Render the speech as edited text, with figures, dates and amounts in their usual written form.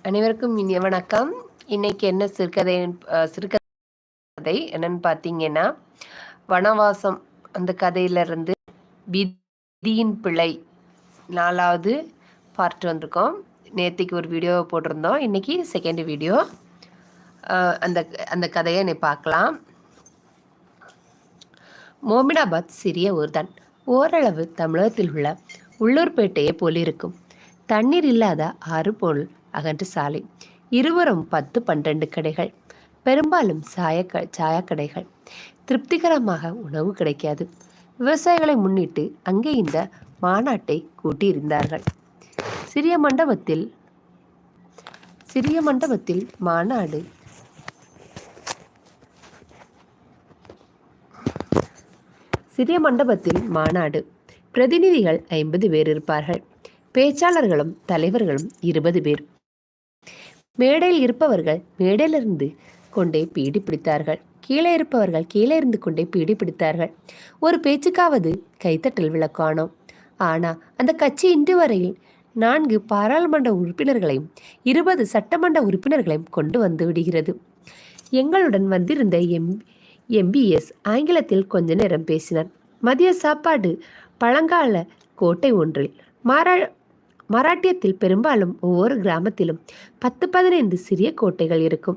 அனைவருக்கும் இனிய வணக்கம். இன்னைக்கு என்ன சிறுகதை என்னன்னு பார்த்தீங்கன்னா, வனவாசம் அந்த கதையிலிருந்து விதியின் பிழை 4வது பார்ட் வந்திருக்கோம். நேத்திக்கு ஒரு வீடியோ போட்டிருந்தோம். இன்னைக்கு செகண்ட் வீடியோ. அந்த அந்த கதையை நீ பார்க்கலாம். மோமினாபாத் சிறிய ஊர்தான். ஓரளவு தமிழகத்தில் உள்ள உள்ளூர்பேட்டையை போலிருக்கும். தண்ணீர் இல்லாத ஆறு போல் அகன்ற சாலை. இருவரும் 10-12 கடைகள். பெரும்பாலும் சாயக்கடைகள். திருப்திகரமாக உணவு கிடைக்காது. விவசாயிகளை முன்னிட்டு அங்கே இந்த மாநாட்டை கூட்டியிருந்தார்கள். சிறிய மண்டபத்தில் மாநாடு. சிறிய மண்டபத்தில் மாநாடு. பிரதிநிதிகள் 50 பேர் இருப்பார்கள். பேச்சாளர்களும் தலைவர்களும் 20 பேர். மேடையில் இருப்பவர்கள் மேடையிலிருந்து கொண்டே பீடி பிடித்தார்கள். கீழே இருப்பவர்கள் கீழே இருந்து கொண்டே பீடி பிடித்தார்கள். ஒரு பேச்சுக்காவது கைத்தட்டல் விளக்கானோம். ஆனால் அந்த கட்சி இன்று வரையில் 4 பாராளுமன்ற உறுப்பினர்களையும் 20 சட்டமன்ற உறுப்பினர்களையும் கொண்டு வந்து விடுகிறது. எங்களுடன் வந்திருந்த MBS ஆங்கிலத்தில் கொஞ்ச நேரம் பேசினார். மதிய சாப்பாடு பழங்கால கோட்டை ஒன்றில். மராட்டியத்தில் பெரும்பாலும் ஒவ்வொரு கிராமத்திலும் 10-15 சிறிய கோட்டைகள் இருக்கும்.